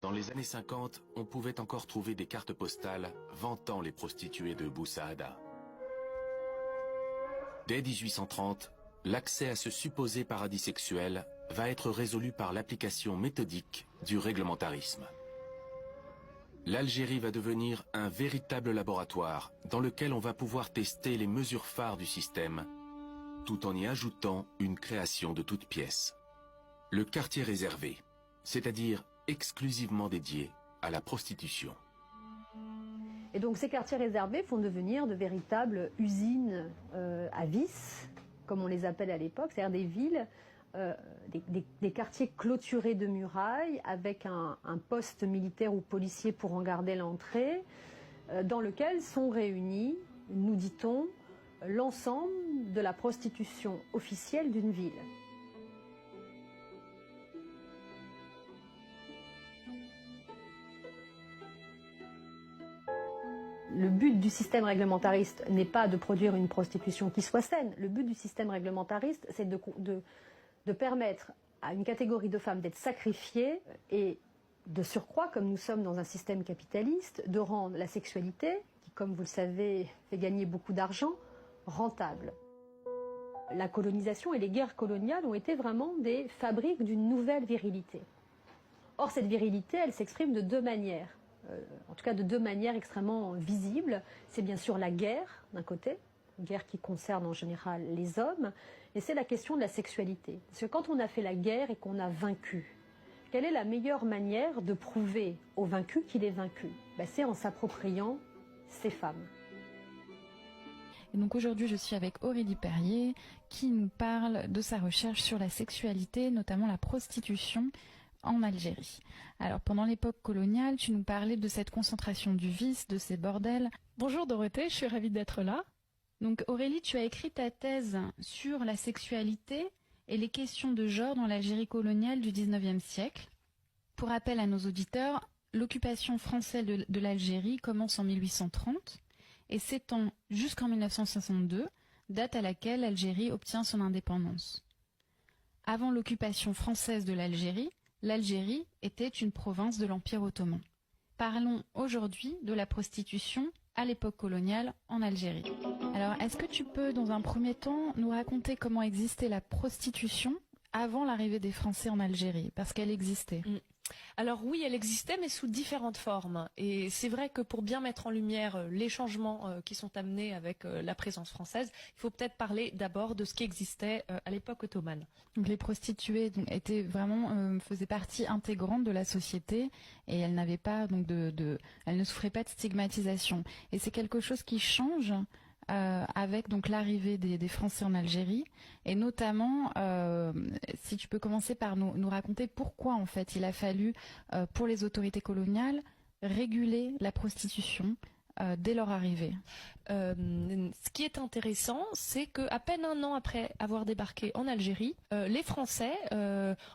Dans les années 50, on pouvait encore trouver des cartes postales vantant les prostituées de Bou Saada. Dès 1830, l'accès à ce supposé paradis sexuel va être résolu par l'application méthodique du réglementarisme. L'Algérie va devenir un véritable laboratoire dans lequel on va pouvoir tester les mesures phares du système, tout en y ajoutant une création de toutes pièces. Le quartier réservé, c'est-à-dire exclusivement dédié à la prostitution. Et donc ces quartiers réservés vont devenir de véritables usines à vices, comme on les appelle à l'époque, c'est-à-dire des villes, des quartiers clôturés de murailles avec un poste militaire ou policier pour en garder l'entrée, dans lequel sont réunis, nous dit-on, l'ensemble de la prostitution officielle d'une ville. Le but du système réglementariste n'est pas de produire une prostitution qui soit saine. Le but du système réglementariste, c'est de permettre à une catégorie de femmes d'être sacrifiées et de surcroît, comme nous sommes dans un système capitaliste, de rendre la sexualité, qui comme vous le savez fait gagner beaucoup d'argent, rentable. La colonisation et les guerres coloniales ont été vraiment des fabriques d'une nouvelle virilité. Or, cette virilité, elle s'exprime de deux manières. En tout cas de deux manières extrêmement visibles. C'est bien sûr la guerre, d'un côté, une guerre qui concerne en général les hommes, et c'est la question de la sexualité. Parce que quand on a fait la guerre et qu'on a vaincu, quelle est la meilleure manière de prouver au vaincu qu'il est vaincu? C'est en s'appropriant ces femmes. Et donc aujourd'hui, je suis avec Aurélie Perrier qui nous parle de sa recherche sur la sexualité, notamment la prostitution en Algérie. Alors pendant l'époque coloniale, tu nous parlais de cette concentration du vice, de ces bordels. Bonjour Dorothée, je suis ravie d'être là. Donc Aurélie, tu as écrit ta thèse sur la sexualité et les questions de genre dans l'Algérie coloniale du 19e siècle. Pour rappel à nos auditeurs, l'occupation française de l'Algérie commence en 1830 et s'étend jusqu'en 1962, date à laquelle l'Algérie obtient son indépendance. Avant l'occupation française de l'Algérie, l'Algérie était une province de l'Empire ottoman. Parlons aujourd'hui de la prostitution à l'époque coloniale en Algérie. Alors, est-ce que tu peux, dans un premier temps, nous raconter comment existait la prostitution avant l'arrivée des Français en Algérie? Parce qu'elle existait. Alors oui, elle existait, mais sous différentes formes. Et c'est vrai que pour bien mettre en lumière les changements qui sont amenés avec la présence française, il faut peut-être parler d'abord de ce qui existait à l'époque ottomane. Donc les prostituées étaient vraiment faisaient partie intégrante de la société et elles n'avaient pas donc elles ne souffraient pas de stigmatisation. Et c'est quelque chose qui change avec donc l'arrivée des Français en Algérie et notamment si tu peux commencer par nous raconter pourquoi en fait il a fallu pour les autorités coloniales réguler la prostitution dès leur arrivée. Ce qui est intéressant, c'est qu'à peine un an après avoir débarqué en Algérie, les Français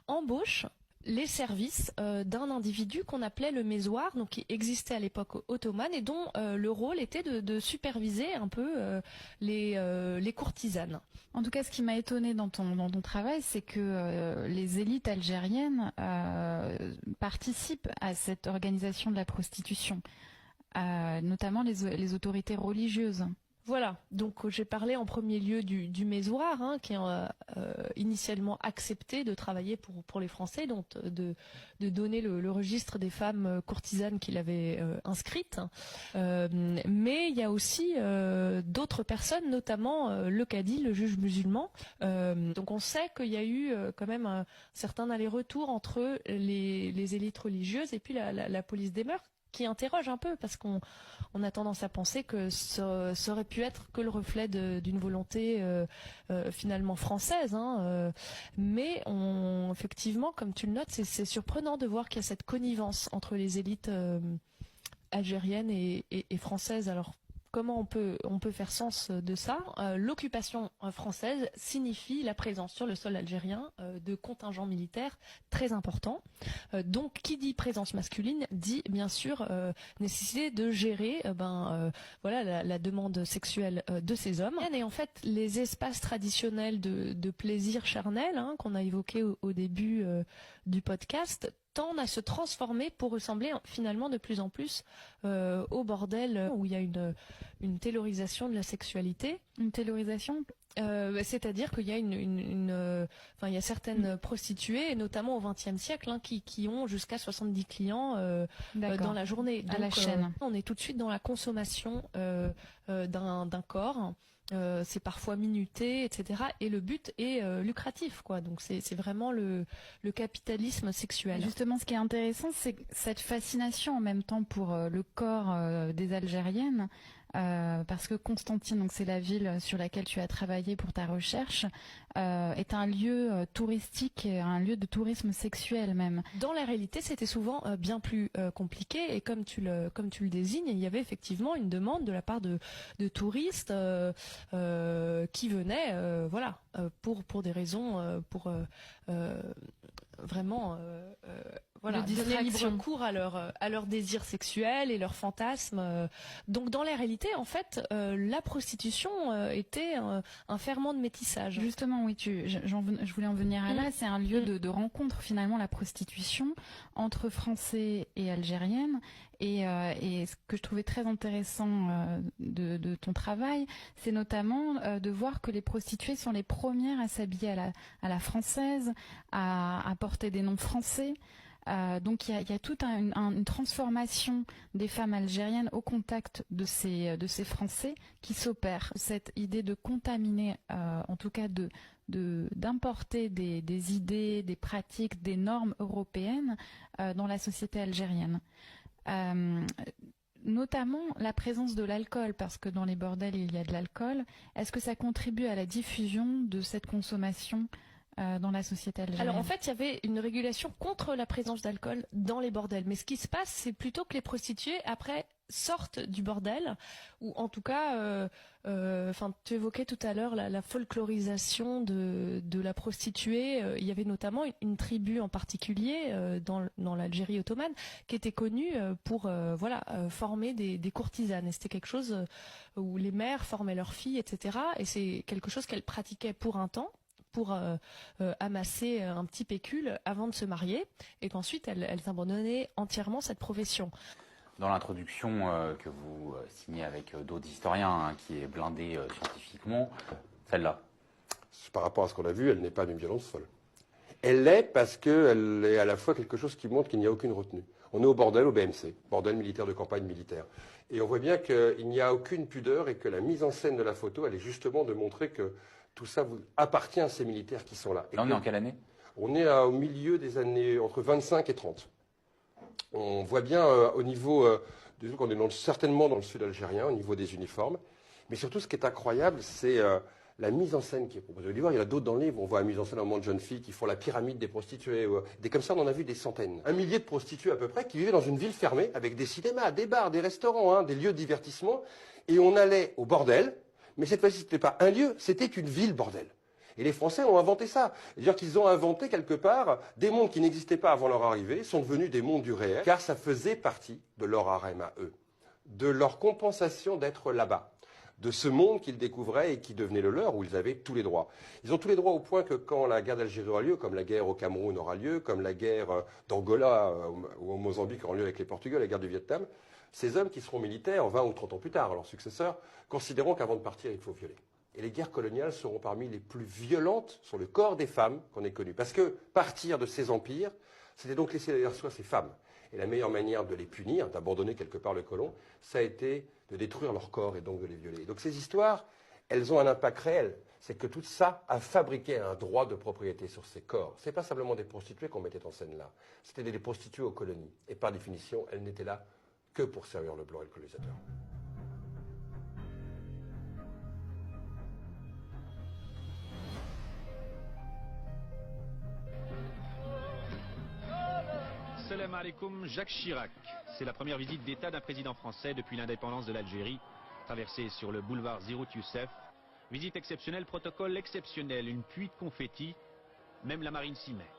embauchent les services d'un individu qu'on appelait le mésoir, donc qui existait à l'époque ottomane et dont le rôle était de superviser un peu les courtisanes. En tout cas, ce qui m'a étonnée dans ton travail, c'est que les élites algériennes participent à cette organisation de la prostitution, notamment les autorités religieuses. Voilà, donc j'ai parlé en premier lieu du mésoir, qui a initialement accepté de travailler pour les Français, donc de donner le registre des femmes courtisanes qu'il avait inscrites. Mais il y a aussi d'autres personnes, notamment le cadi, le juge musulman. Donc on sait qu'il y a eu quand même un certain aller-retour entre les élites religieuses et puis la police des mœurs, qui interroge un peu, parce qu'on a tendance à penser que ça aurait pu être que le reflet d'une volonté finalement française. Mais effectivement, comme tu le notes, c'est surprenant de voir qu'il y a cette connivence entre les élites algériennes et françaises. Alors, comment on peut faire sens de ça? L'occupation française signifie la présence sur le sol algérien de contingents militaires très importants. Donc, qui dit présence masculine dit bien sûr nécessité de gérer la demande sexuelle de ces hommes. Et en fait, les espaces traditionnels de plaisir charnel qu'on a évoqués au début du podcast tendent à se transformer pour ressembler finalement de plus en plus au bordel où il y a une taylorisation de la sexualité. Une taylorisation? C'est-à-dire qu'il y a il y a certaines prostituées, et notamment au XXe siècle, qui ont jusqu'à 70 clients dans la journée. Donc, à la chaîne. On est tout de suite dans la consommation d'un corps. C'est parfois minuté, etc. Et le but est lucratif, quoi. Donc c'est vraiment le capitalisme sexuel. Justement, ce qui est intéressant, c'est cette fascination en même temps pour le corps des Algériennes. Parce que Constantine, donc c'est la ville sur laquelle tu as travaillé pour ta recherche, est un lieu touristique, un lieu de tourisme sexuel même. Dans la réalité, c'était souvent bien plus compliqué, et comme tu le désignes, il y avait effectivement une demande de la part de touristes qui venaient, pour des raisons, vraiment donner libre cours à leur désir sexuel et leurs fantasmes. Donc dans la réalité, en fait, la prostitution était un ferment de métissage. Justement, oui, je voulais en venir à là. C'est un lieu de rencontre, finalement, la prostitution, entre Français et Algériennes. Et ce que je trouvais très intéressant de ton travail, c'est notamment de voir que les prostituées sont les premières à s'habiller à la française, à porter des noms français. Donc il y a toute une transformation des femmes algériennes au contact de ces Français qui s'opère. Cette idée de contaminer, en tout cas d'importer des idées, des pratiques, des normes européennes dans la société algérienne. Notamment la présence de l'alcool, parce que dans les bordels il y a de l'alcool. Est-ce que ça contribue à la diffusion de cette consommation dans la société algérienne? Alors en fait, il y avait une régulation contre la présence d'alcool dans les bordels. Mais ce qui se passe, c'est plutôt que les prostituées, après, sortent du bordel, ou en tout cas, tu évoquais tout à l'heure la folklorisation de la prostituée. Il y avait notamment une tribu en particulier dans l'Algérie ottomane qui était connue pour former des courtisanes. Et c'était quelque chose où les mères formaient leurs filles, etc. Et c'est quelque chose qu'elles pratiquaient pour un temps, pour amasser un petit pécule avant de se marier, et qu'ensuite elles abandonnaient entièrement cette profession. Dans l'introduction que vous signez avec d'autres historiens, qui est blindée scientifiquement, celle-là. Par rapport à ce qu'on a vu, elle n'est pas d'une violence folle. Elle l'est parce qu'elle est à la fois quelque chose qui montre qu'il n'y a aucune retenue. On est au bordel, au BMC, bordel militaire de campagne militaire. Et on voit bien qu'il n'y a aucune pudeur et que la mise en scène de la photo, elle est justement de montrer que tout ça appartient à ces militaires qui sont là. Là, on est en quelle année? On est au milieu des années entre 25 et 30. On voit bien au niveau, qu'on est certainement dans le sud algérien, au niveau des uniformes. Mais surtout, ce qui est incroyable, c'est la mise en scène qui est proposée. Il y en a d'autres dans le livre. On voit la mise en scène au moment de jeunes filles qui font la pyramide des prostituées. Des comme ça, on en a vu des centaines. 1 millier de prostituées à peu près qui vivaient dans une ville fermée avec des cinémas, des bars, des restaurants, des lieux de divertissement. Et on allait au bordel. Mais cette fois-ci, ce n'était pas un lieu, c'était une ville bordel. Et les Français ont inventé ça. C'est-à-dire qu'ils ont inventé quelque part des mondes qui n'existaient pas avant leur arrivée, sont devenus des mondes du réel, car ça faisait partie de leur harem à eux, de leur compensation d'être là-bas, de ce monde qu'ils découvraient et qui devenait le leur, où ils avaient tous les droits. Ils ont tous les droits au point que quand la guerre d'Algérie aura lieu, comme la guerre au Cameroun aura lieu, comme la guerre d'Angola ou au Mozambique aura lieu avec les Portugais, la guerre du Vietnam, ces hommes qui seront militaires 20 ou 30 ans plus tard, leurs successeurs, considéreront qu'avant de partir, il faut violer. Et les guerres coloniales seront parmi les plus violentes sur le corps des femmes qu'on ait connues. Parce que partir de ces empires, c'était donc laisser derrière soi ces femmes. Et la meilleure manière de les punir, d'abandonner quelque part le colon, ça a été de détruire leur corps et donc de les violer. Donc ces histoires, elles ont un impact réel. C'est que tout ça a fabriqué un droit de propriété sur ces corps. Ce n'est pas simplement des prostituées qu'on mettait en scène là. C'était des prostituées aux colonies. Et par définition, elles n'étaient là que pour servir le blanc et le colonisateur. Salam alaikum, Jacques Chirac. C'est la première visite d'État d'un président français depuis l'indépendance de l'Algérie. Traversée sur le boulevard Zirout Youssef. Visite exceptionnelle, protocole exceptionnel, une pluie de confettis. Même la marine s'y met.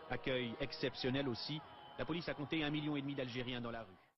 Accueil exceptionnel aussi. La police a compté 1,5 million d'Algériens dans la rue.